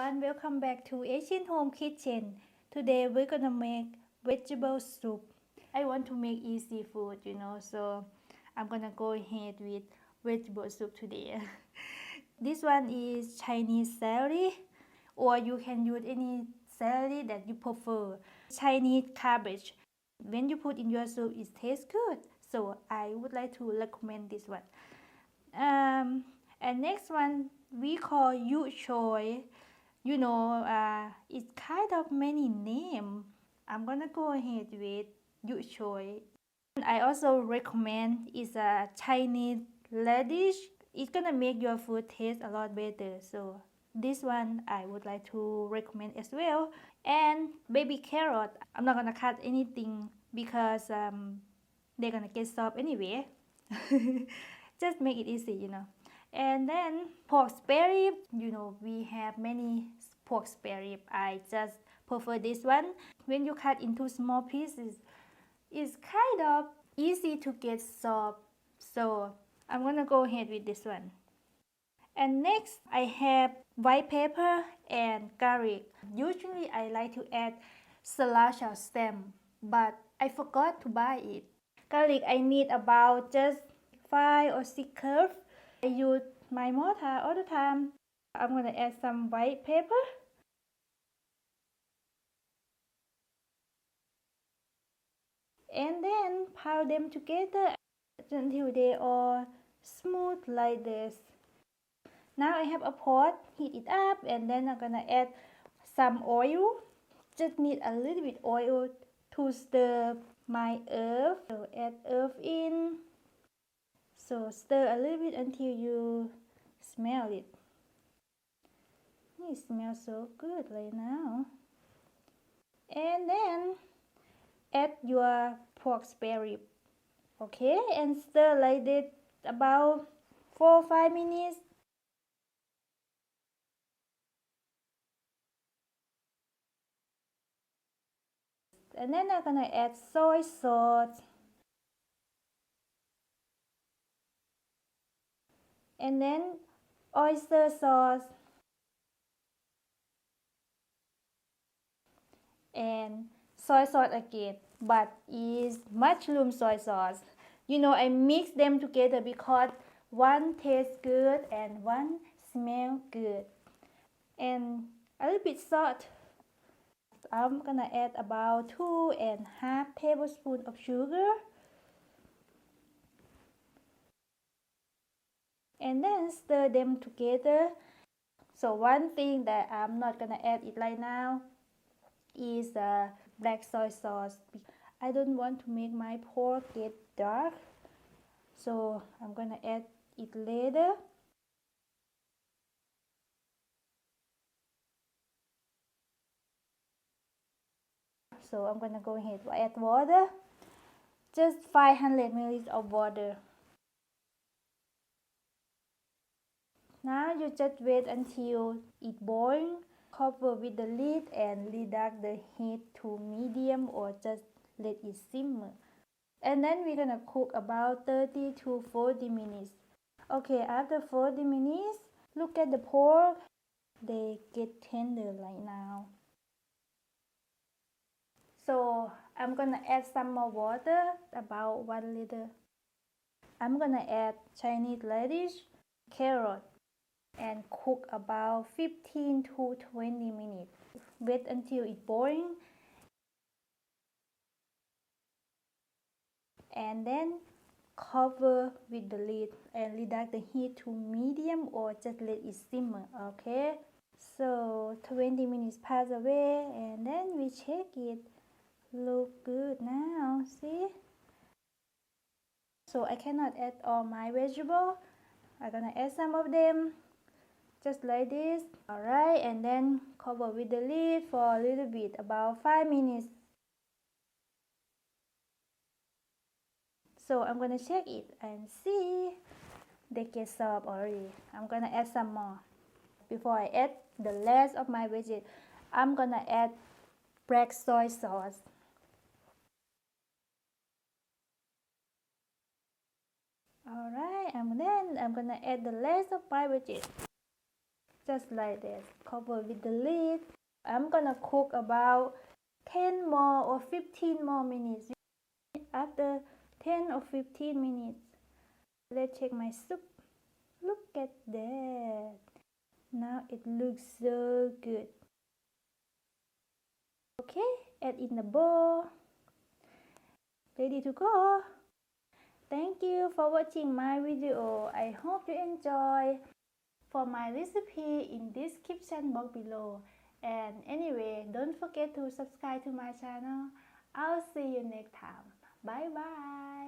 everyone, welcome back to Asian Home Kitchen. Today we're gonna make vegetable soup. I want to make easy food, so I'm gonna go ahead with vegetable soup today. This one is Chinese celery, or you can use any celery that you prefer. Chinese cabbage. When you put in your soup, it tastes good. So I would like to recommend this one. And next one we call yu choy. It's kind of many name. I'm gonna go ahead with yu choy. I also recommend is a Chinese radish. It's gonna make your food taste a lot better. So this one I would like to recommend as well. And baby carrot. I'm not gonna cut anything because they're gonna get soft anyway. Just make it easy. And then pork spare rib, we have many pork spare rib. I just prefer this one. When you cut into small pieces, it's kind of easy to get soft. So I'm gonna go ahead with this one. And next I have white pepper and garlic. Usually I like to add sriracha stem, but I forgot to buy it. Garlic I need about just 5 or 6 curves. I use my mortar all the time. I'm gonna add some white pepper. And then pile them together until they are smooth like this. Now I have a pot, heat it up, and then I'm gonna add some oil. Just need a little bit oil to stir my herb. So add herb in. So stir a little bit until you smell it. It smells so good right now. And then add your pork spare rib. Okay, and stir like this about 4 or 5 minutes. And then I'm gonna add soy sauce. And then oyster sauce. And soy sauce again, but is mushroom soy sauce. I mix them together because one tastes good and one smells good. And a little bit salt. I'm gonna add about 2.5 tablespoons of sugar. And then stir them together. So one thing that I'm not gonna add it right now is black soy sauce. I don't want to make my pork get dark, so I'm gonna add it later. So I'm gonna go ahead and add water, just 500 milliliters of water. Now you just wait until it boils. Cover with the lid and reduce the heat to medium or just let it simmer. And then we're gonna cook about 30 to 40 minutes. Okay, after 40 minutes, look at the pork. They get tender right now. So I'm gonna add some more water, about 1 liter. I'm gonna add Chinese radish, carrot, and cook about 15 to 20 minutes. Wait until it boils. And then cover with the lid and reduce the heat to medium or just let it simmer. Okay, so 20 minutes pass away and then we check it. Look good now, see? So I cannot add all my vegetables. I'm gonna add some of them just like this. Alright, and then cover with the lid for a little bit, about 5 minutes. So I'm gonna check it and see they get soft already. I'm gonna add some more. Before I add the rest of my veggies, I'm gonna add black soy sauce. Alright, and then I'm gonna add the rest of my veggies. just like this. Cover with the lid. I'm gonna cook about 10 more or 15 more minutes. After 10 or 15 minutes, let's check my soup. Look at that. Now it looks so good. Okay, add in the bowl. Ready to go. Thank you for watching my video. I hope you enjoy. For my recipe in description box below. And anyway, don't forget to subscribe to my channel. I'll see you next time. Bye bye.